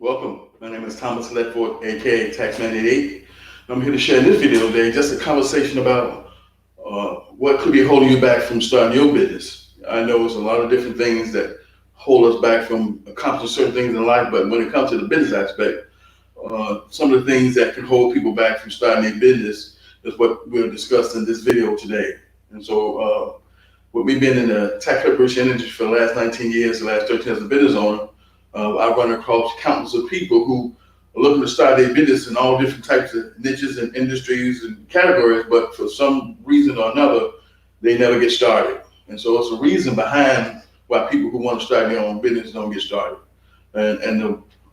Welcome. My name is Thomas Ledford, aka Taxman 88. I'm here to share in this video today just a conversation about what could be holding you back from starting your business. I know there's a lot of different things that hold us back from accomplishing certain things in life, but when it comes to the business aspect, some of the things that can hold people back from starting a business is what we'll discuss in this video today. And so, with me being in the tax preparation industry for the last 19 years, the last 13 as a business owner, I run across countless of people who are looking to start their business in all different types of niches and industries and categories, but for some reason or another, they never get started. And so it's a reason behind why people who want to start their own business don't get started. And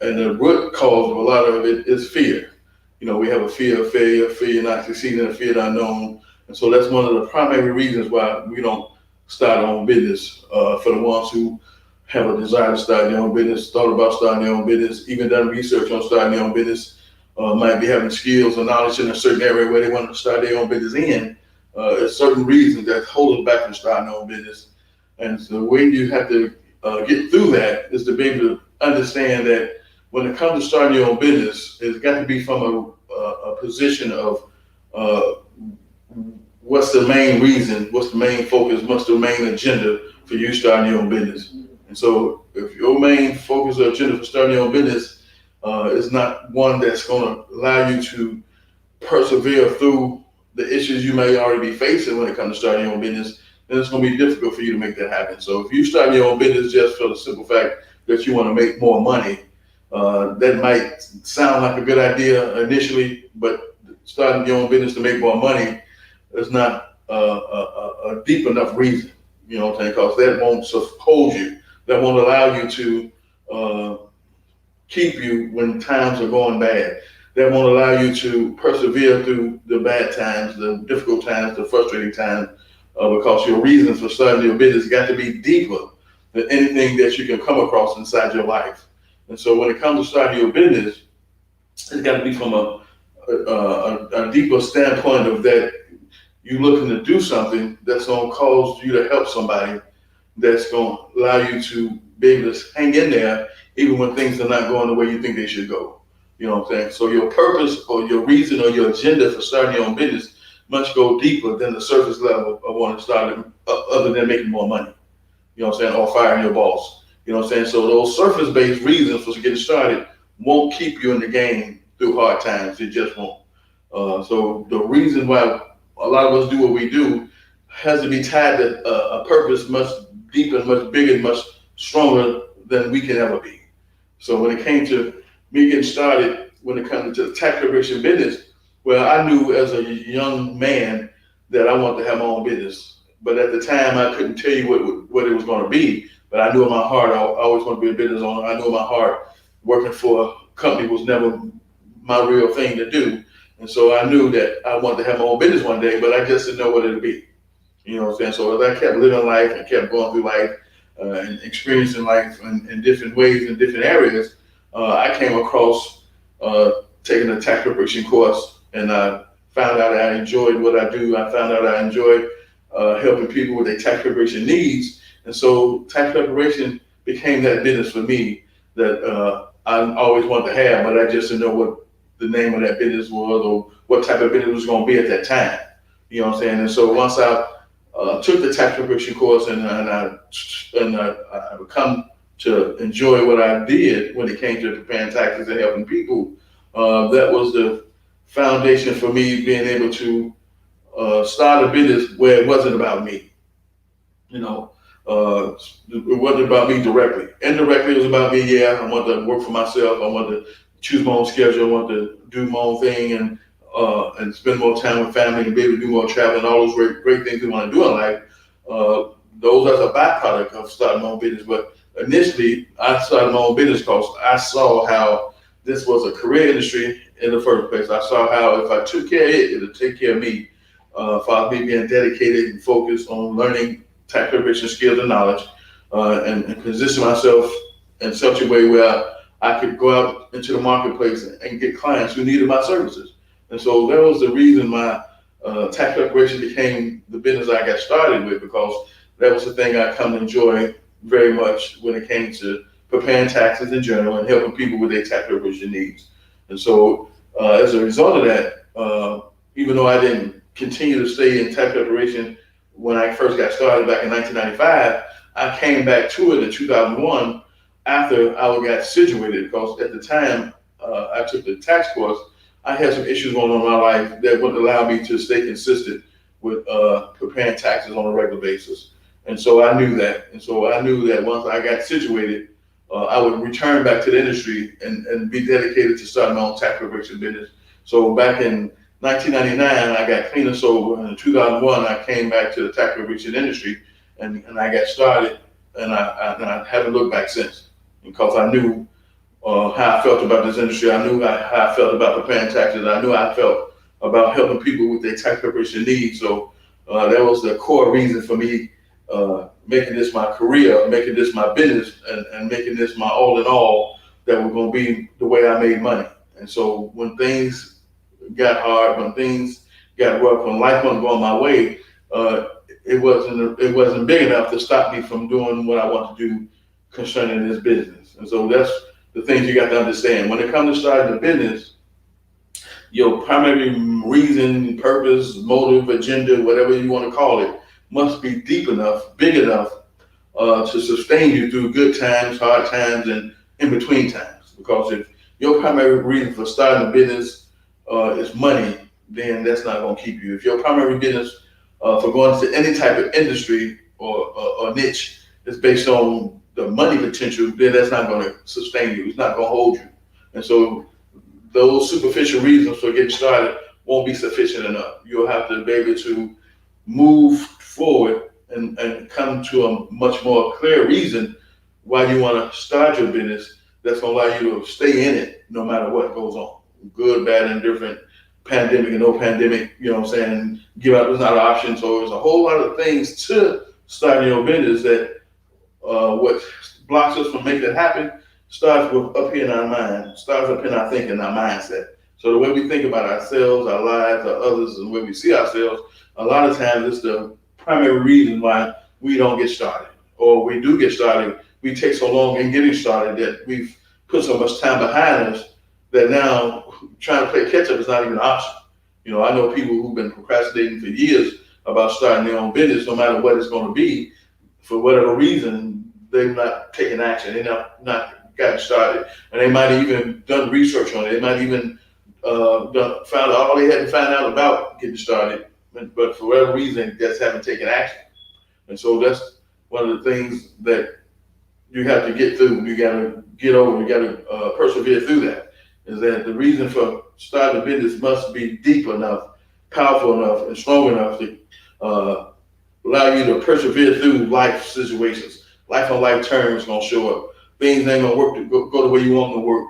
the root cause of a lot of it is fear. You know, we have a fear of failure, fear of not succeeding, a fear of the unknown. And so that's one of the primary reasons why we don't start our own business. For the ones who have a desire to start their own business, thought about starting their own business, even done research on starting their own business, might be having skills or knowledge in a certain area where they want to start their own business in. There's certain reasons that hold us back from starting their own business. And so the way you have to get through that is to be able to understand that when it comes to starting your own business, it's got to be from a position of what's the main reason, what's the main focus, what's the main agenda for you starting your own business. And so if your main focus or agenda for starting your own business is not one that's going to allow you to persevere through the issues you may already be facing when it comes to starting your own business, then it's going to be difficult for you to make that happen. So if you start your own business just for the simple fact that you want to make more money, that might sound like a good idea initially, but starting your own business to make more money is not a deep enough reason. You know what I'm saying? Because that won't hold you. That won't allow you to keep you when times are going bad. That won't allow you to persevere through the bad times, the difficult times, the frustrating times, because your reasons for starting your business got to be deeper than anything that you can come across inside your life. And so when it comes to starting your business, it's got to be from a deeper standpoint of that you're looking to do something that's going to cause you to help somebody, that's going to allow you to be able to hang in there even when things are not going the way you think they should go. You know what I'm saying? So your purpose or your reason or your agenda for starting your own business must go deeper than the surface level of wanting to start it, other than making more money. You know what I'm saying? Or firing your boss. You know what I'm saying? So those surface-based reasons for getting started won't keep you in the game through hard times. It just won't. So the reason why a lot of us do what we do has to be tied to a purpose much deeper, much bigger, much stronger than we can ever be. So when it came to me getting started, when it comes to the tax preparation business, well, I knew as a young man that I wanted to have my own business. But at the time, I couldn't tell you what it was going to be. But I knew in my heart, I always wanted to be a business owner. I knew in my heart, working for a company was never my real thing to do. And so I knew that I wanted to have my own business one day, but I just didn't know what it would be. You know what I'm saying? So as I kept living life and kept going through life and experiencing life in different ways in different areas, I came across taking a tax preparation course, and I found out I enjoyed what I do. I found out I enjoyed helping people with their tax preparation needs. And so tax preparation became that business for me that I always wanted to have, but I just didn't know what the name of that business was or what type of business was going to be at that time. You know what I'm saying? And so once I took the tax preparation course and I come to enjoy what I did when it came to preparing taxes and helping people, that was the foundation for me being able to start a business where it wasn't about me. You know, it wasn't about me directly. Indirectly, it was about me. Yeah, I wanted to work for myself. I wanted to choose my own schedule. I wanted to do my own thing and spend more time with family and be able to do more travel and all those great things we want to do in life. Those are a byproduct of starting my own business. But initially, I started my own business because I saw how this was a career industry in the first place. I saw how if I took care of it, it would take care of me. For me being dedicated and focused on learning tax preparation skills and knowledge, and position myself in such a way where I could go out into the marketplace and get clients who needed my services. And so that was the reason my tax preparation became the business I got started with, because that was the thing I come to enjoy very much when it came to preparing taxes in general and helping people with their tax preparation needs. And so as a result of that, even though I didn't continue to stay in tax preparation when I first got started back in 1995, I came back to it in 2001 after I got situated, because at the time I took the tax course. I had some issues going on in my life that wouldn't allow me to stay consistent with preparing taxes on a regular basis. And so I knew that. And so I knew that once I got situated, I would return back to the industry and be dedicated to starting my own tax preparation business. So back in 1999, I got clean and sober. And in 2001, I came back to the tax preparation industry and I got started. And I haven't looked back since, because I knew how I felt about this industry. I knew how I felt about preparing taxes. I knew how I felt about helping people with their tax preparation needs. So that was the core reason for me making this my career, making this my business, and making this my all in all, that was going to be the way I made money. And so when things got hard, when things got rough, when life wasn't going my way, it wasn't big enough to stop me from doing what I want to do concerning this business. And so that's the things you got to understand. When it comes to starting a business, your primary reason, purpose, motive, agenda, whatever you want to call it, must be deep enough, big enough to sustain you through good times, hard times, and in between times. Because if your primary reason for starting a business is money, then that's not going to keep you. If your primary business for going to any type of industry or niche is based on the money potential, then that's not going to sustain you. It's not going to hold you. And so those superficial reasons for getting started won't be sufficient enough. You'll have to be able to move forward and come to a much more clear reason why you want to start your business that's going to allow you to stay in it no matter what goes on. Good, bad, and different, pandemic and no pandemic, you know what I'm saying? Give up is not an option. So there's a whole lot of things to starting your business that what blocks us from making it happen starts with up here in our mind, starts up in our thinking, our mindset. So the way we think about ourselves, our lives, our others, and the way we see ourselves, a lot of times it's the primary reason why we don't get started. Or we do get started, we take so long in getting started that we've put so much time behind us that now trying to play catch up is not even an option. You know, I know people who've been procrastinating for years about starting their own business, no matter what it's going to be. For whatever reason, they've not taken action. They've not gotten started. And they might have even done research on it. They might even found out all they had to find out about getting started. But for whatever reason, just haven't taken action. And so that's one of the things that you have to get through. You got to get over. You got to persevere through that. Is that the reason for starting a business must be deep enough, powerful enough, and strong enough to allow you to persevere through life situations. Life on life terms gonna show up. Things ain't gonna work to go the way you want them to work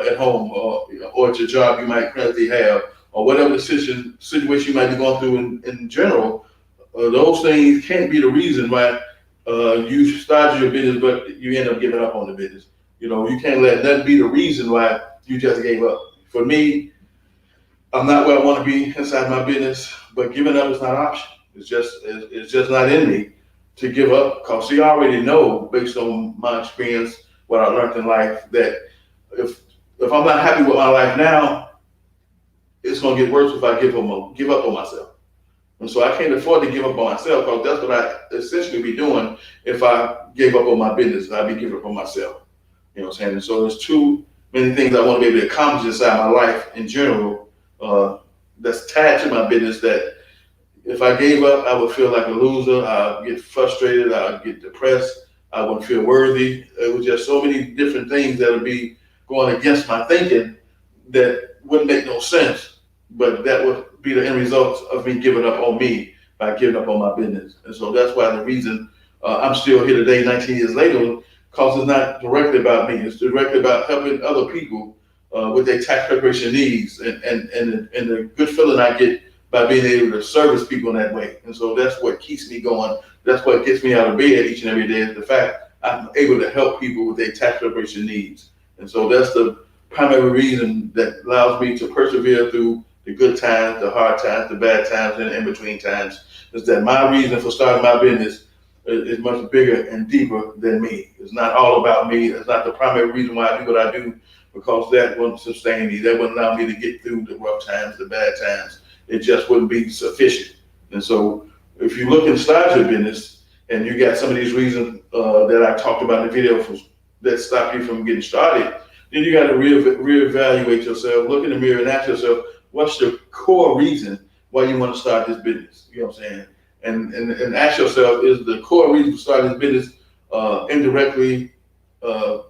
at home or at your job you might currently have, or whatever the situation you might be going through in general. Those things can't be the reason why you started your business, but you end up giving up on the business. You know, you can't let that be the reason why you just gave up. For me, I'm not where I want to be inside my business, but giving up is not an option. It's just not in me to give up, because I already know, based on my experience, what I learned in life, that if I'm not happy with my life now, it's gonna get worse if I give up on myself. And so I can't afford to give up on myself, because that's what I essentially be doing if I gave up on my business. I'd be giving up on myself. You know what I'm saying? And so there's too many things I want to be able to accomplish inside my life in general that's tied to my business, that if I gave up, I would feel like a loser. I'd get frustrated. I'd get depressed. I wouldn't feel worthy. It was just so many different things that would be going against my thinking that wouldn't make no sense. But that would be the end result of me giving up on me by giving up on my business. And so that's why the reason I'm still here today, 19 years later, because it's not directly about me. It's directly about helping other people with their tax preparation needs and the good feeling I get by being able to service people in that way. And so that's what keeps me going. That's what gets me out of bed each and every day, is the fact I'm able to help people with their tax preparation needs. And so that's the primary reason that allows me to persevere through the good times, the hard times, the bad times, and in between times, is that my reason for starting my business is much bigger and deeper than me. It's not all about me. It's not the primary reason why I do what I do, because that wouldn't sustain me. That wouldn't allow me to get through the rough times, the bad times. It just wouldn't be sufficient. And so if you look inside your business and you got some of these reasons that I talked about in the video that stop you from getting started, then you got to reevaluate yourself, look in the mirror and ask yourself, what's the core reason why you want to start this business? You know what I'm saying? And ask yourself, is the core reason for starting this business indirectly,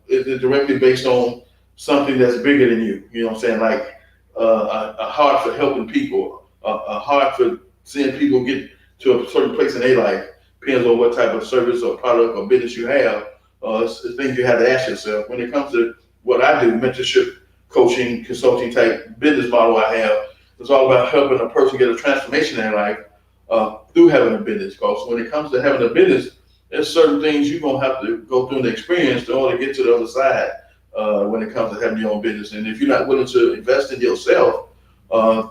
is it directly based on something that's bigger than you? You know what I'm saying? Like a heart for helping people, a heart for seeing people get to a certain place in their life. Depends on what type of service or product or business you have. It's things you have to ask yourself. When it comes to what I do, mentorship, coaching, consulting type business model I have, it's all about helping a person get a transformation in their life through having a business. Because when it comes to having a business, there's certain things you're going to have to go through and experience in order to get to the other side when it comes to having your own business. And if you're not willing to invest in yourself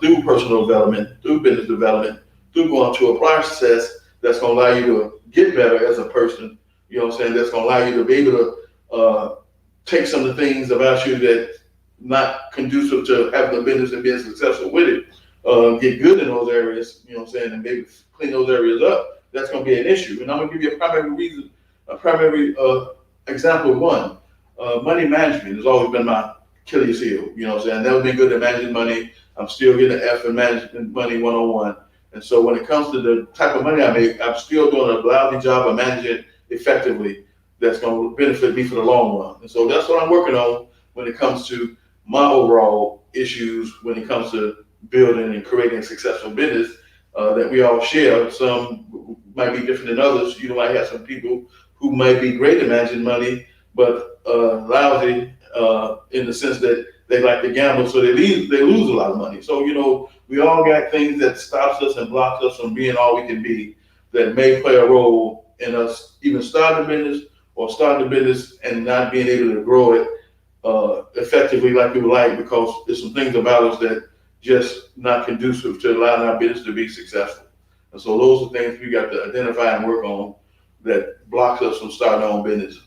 through personal development, through business development, through going through a process that's going to allow you to get better as a person, you know what I'm saying, that's going to allow you to be able to take some of the things about you that not conducive to having a business and being successful with it, get good in those areas, you know what I'm saying, and maybe clean those areas up, that's going to be an issue. And I'm going to give you a primary example of one. Money management has always been my Achilles heel, you know what I'm saying. I've never been good at managing money. I'm still getting an F in managing money 101. And so when it comes to the type of money I make, I'm still doing a lousy job of managing it effectively. That's going to benefit me for the long run. And so that's what I'm working on when it comes to my overall issues, when it comes to building and creating a successful business that we all share. Some might be different than others. You might have some people who might be great at managing money, but lousy in the sense that they like to gamble, so they lose a lot of money. So, you know, we all got things that stops us and blocks us from being all we can be that may play a role in us even starting a business or starting a business and not being able to grow it effectively like we would like, because there's some things about us that just not conducive to allowing our business to be successful. And so those are things we got to identify and work on that blocks us from starting our own business.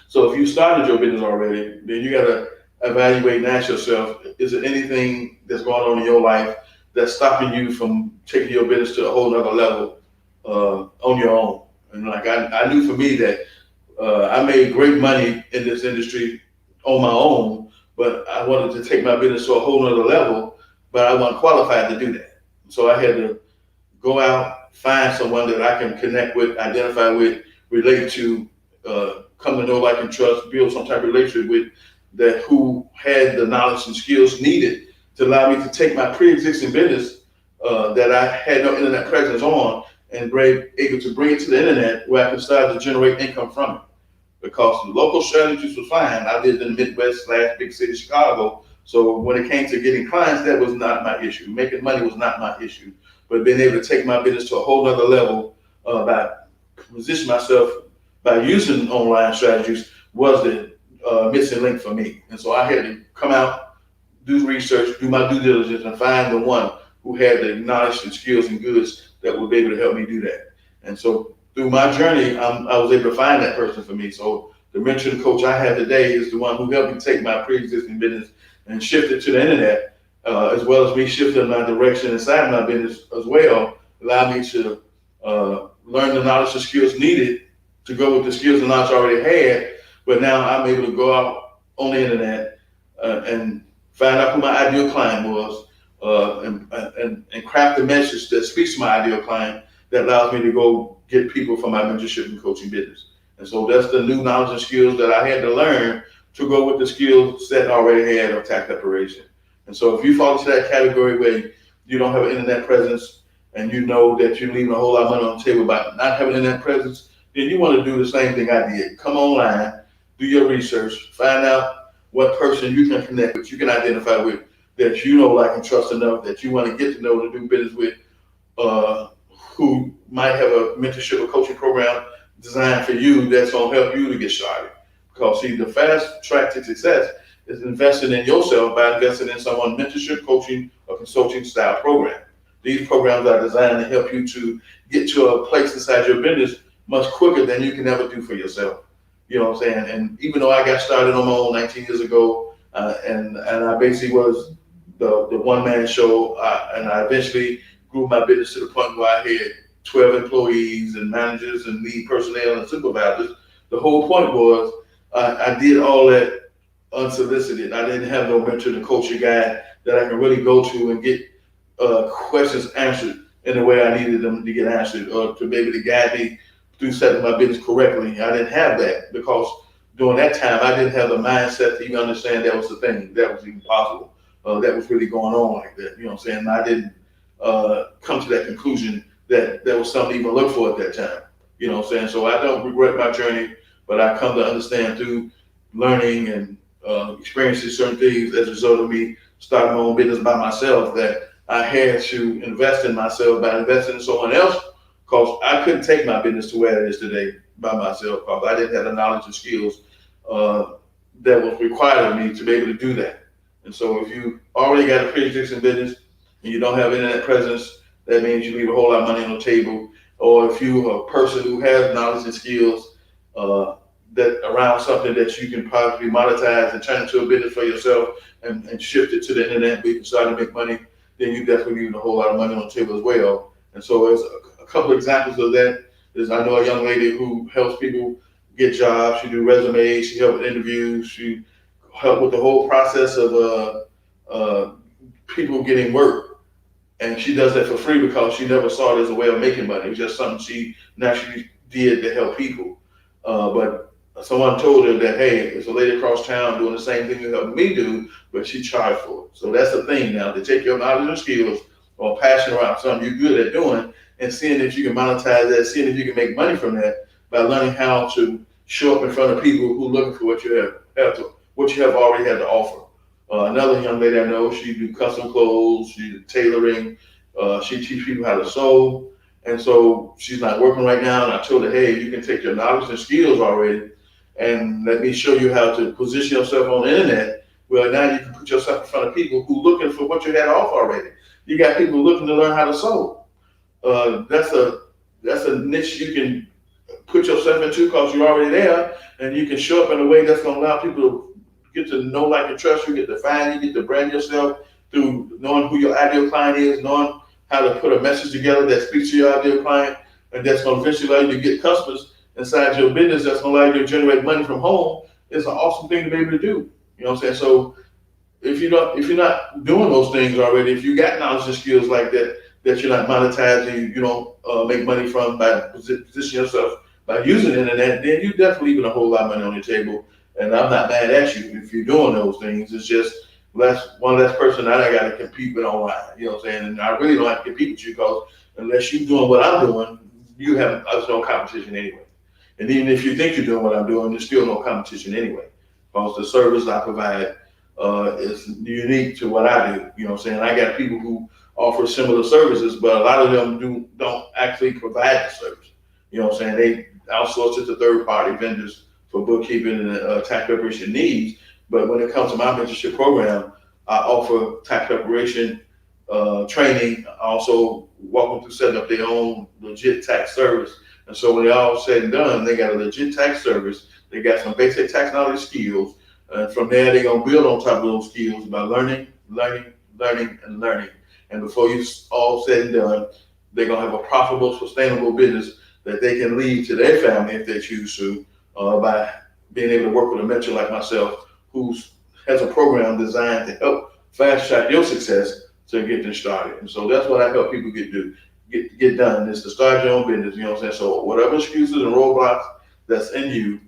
So if you started your business already, then you got to evaluate and ask yourself, is there anything that's going on in your life that's stopping you from taking your business to a whole nother level on your own? And like I knew for me that I made great money in this industry on my own, but I wanted to take my business to a whole nother level, but I wasn't qualified to do that. So I had to go out, find someone that I can connect with, identify with, relate to, come to know, like, and trust, build some type of relationship with, that who had the knowledge and skills needed to allow me to take my pre-existing business that I had no internet presence on and able to bring it to the internet where I can start to generate income from it. Because the local strategies was fine. I lived in the Midwest / big city, Chicago. So when it came to getting clients, that was not my issue. Making money was not my issue. But being able to take my business to a whole nother level by positioning myself by using online strategies was the missing link for me. And so I had to come out, do research, do my due diligence, and find the one who had the knowledge and skills and goods that would be able to help me do that. And so through my journey, I was able to find that person for me. So the mentoring coach I have today is the one who helped me take my pre-existing business and shift it to the internet, as well as me shifting my direction inside my business as well, allowed me to learn the knowledge and skills needed to go with the skills and knowledge I already had. But now I'm able to go out on the internet and find out who my ideal client was and craft a message that speaks to my ideal client that allows me to go get people for my mentorship and coaching business. And so that's the new knowledge and skills that I had to learn to go with the skill set I already had of tax preparation. And so if you fall into that category where you don't have an internet presence and you know that you're leaving a whole lot of money on the table by not having internet presence, then you want to do the same thing I did. Come online, do your research, find out what person you can connect with, you can identify with, that you know, like, and trust enough that you want to get to know to do business with, who might have a mentorship or coaching program designed for you that's going to help you to get started. Because see, the fast track to success is investing in yourself by investing in someone's mentorship, coaching, or consulting style program. These programs are designed to help you to get to a place inside your business much quicker than you can ever do for yourself. You know what I'm saying? And even though I got started on my own 19 years ago, and I basically was the one man show, and I eventually grew my business to the point where I had 12 employees and managers and lead personnel and supervisors. The whole point was I did all that unsolicited. I didn't have no mentor to coach or guide that I can really go to and get questions answered in the way I needed them to get answered, or to be able to guide me through setting my business correctly. I didn't have that because during that time I didn't have the mindset to even understand that was the thing, that was even possible, that was really going on like that. You know what I'm saying? I didn't come to that conclusion that there was something to even look for at that time. You know what I'm saying? So I don't regret my journey, but I come to understand through learning and experiencing certain things as a result of me starting my own business by myself, that I had to invest in myself by investing in someone else, because I couldn't take my business to where it is today by myself, because I didn't have the knowledge and skills that was required of me to be able to do that. And so if you already got a pre-existing business and you don't have internet presence, that means you leave a whole lot of money on the table. Or if you're a person who has knowledge and skills that around something that you can possibly monetize and turn into a business for yourself, and shift it to the internet where you can start to make money, then you definitely leave a whole lot of money on the table as well. And so as a couple of examples of that is, I know a young lady who helps people get jobs. She do resumes, she helps with interviews, she help with the whole process of people getting work. And she does that for free because she never saw it as a way of making money. It was just something she naturally did to help people. But someone told her that, hey, there's a lady across town doing the same thing you helped me do, but she charged for it. So that's the thing now, to take your knowledge and skills or passion around something you're good at doing, and seeing if you can monetize that, seeing if you can make money from that by learning how to show up in front of people who are looking for what you have already had to offer. Another young lady I know, she do custom clothes, she do tailoring, she teach people how to sew. And so she's not working right now, and I told her, hey, you can take your knowledge and skills already and let me show you how to position yourself on the internet. Well, now you can put yourself in front of people who are looking for what you had off already. You got people looking to learn how to sew. That's a niche you can put yourself into because you're already there, and you can show up in a way that's going to allow people to get to know, like, and trust you, get to find you, get to brand yourself through knowing who your ideal client is, knowing how to put a message together that speaks to your ideal client, and that's going to eventually allow you to get customers inside your business, that's going to allow you to generate money from home. It's an awesome thing to be able to do. You know what I'm saying? So if you're not doing those things already, if you got knowledge and skills like that you're not monetizing, you don't make money from by positioning yourself by using the internet, then you definitely leaving a whole lot of money on the table. And I'm not mad at you if you're doing those things. It's just one less person that I got to compete with online. You know what I'm saying? And I really don't have to compete with you, because unless you're doing what I'm doing, there's no competition anyway. And even if you think you're doing what I'm doing, there's still no competition anyway, because the service I provide is unique to what I do. You know what I'm saying? I got people who offer similar services, but a lot of them don't actually provide the service. You know what I'm saying? They outsource it to third-party vendors for bookkeeping and tax preparation needs. But when it comes to my mentorship program, I offer tax preparation training. I also walk them through setting up their own legit tax service. And so when they're all said and done, they got a legit tax service. They got some basic tax knowledge skills. And from there, they're going to build on top of those skills by learning. And before you all said and done, they're going to have a profitable, sustainable business that they can leave to their family if they choose to, by being able to work with a mentor like myself, who has a program designed to help fast track your success to get them started. And so that's what I help people get done, is to start your own business. You know what I'm saying? So whatever excuses and roadblocks that's in you,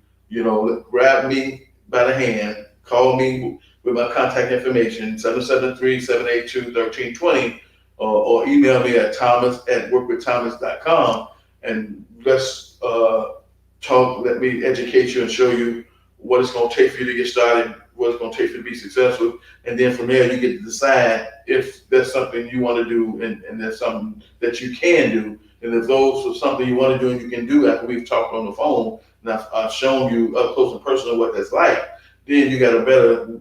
grab me by the hand, call me with my contact information, 773-782-1320, or email me at thomas@workwiththomas.com, and let's talk. Let me educate you and show you what it's going to take for you to get started, what it's going to take for you to be successful. And then from there, you get to decide if that's something you want to do, and that's something that you can do. And if those are something you want to do and you can do after we've talked on the phone, and I've shown you up close and personal what that's like, then you got a better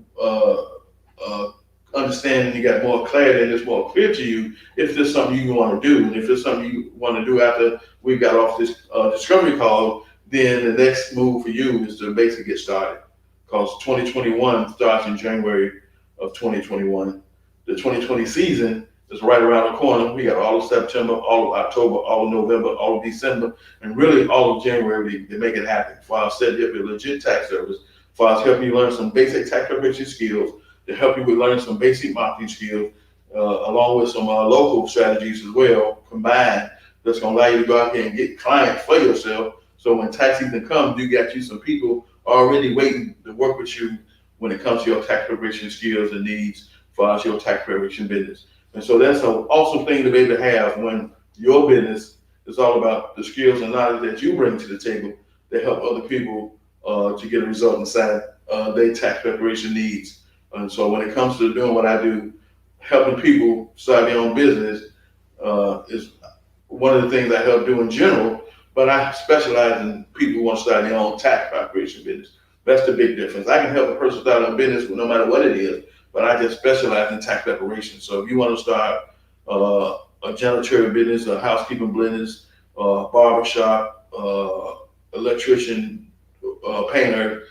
understanding, you got more clarity, and it's more clear to you if there's something you want to do. And if there's something you want to do after we got off this discovery call, then the next move for you is to basically get started. Because 2021 starts in January of 2021. The 2020 season is right around the corner. We got all of September, all of October, all of November, all of December, and really all of January to make it happen. For us, setting up a legit tax service, for us helping you learn some basic tax preparation skills, to help you with learning some basic marketing skills, along with some local strategies as well, combined, that's going to allow you to go out here and get clients for yourself. So when tax season comes, you got you some people already waiting to work with you when it comes to your tax preparation skills and needs for us, your tax preparation business. And so that's an awesome thing to be able to have when your business is all about the skills and knowledge that you bring to the table to help other people to get a result inside their tax preparation needs. And so when it comes to doing what I do, helping people start their own business is one of the things I help do in general, but I specialize in people who want to start their own tax preparation business. That's the big difference. I can help a person start a business no matter what it is, but I just specialize in tax preparation. So if you want to start a janitorial business, a housekeeping business, barbershop, electrician, painter,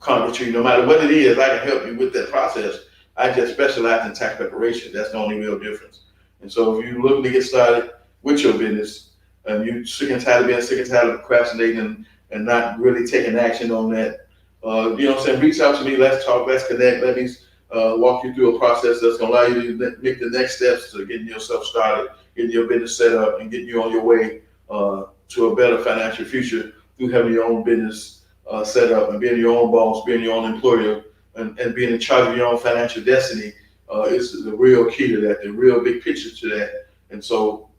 carpentry, no matter what it is, I can help you with that process. I just specialize in tax preparation. That's the only real difference. And so if you're looking to get started with your business and you're sick and tired of being sick and tired of procrastinating and not really taking action on that, you know what I'm saying, reach out to me, let's talk, let's connect, let me walk you through a process that's going to allow you to make the next steps to getting yourself started, getting your business set up, and getting you on your way to a better financial future through having your own business set up and being your own boss, being your own employer, and being in charge of your own financial destiny is the real key to that, the real big picture to that. And so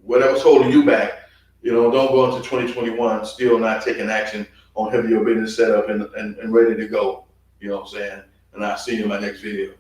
whatever's holding you back, you know, don't go into 2021 still not taking action on having your business set up and ready to go. You know what I'm saying? And I'll see you in my next video.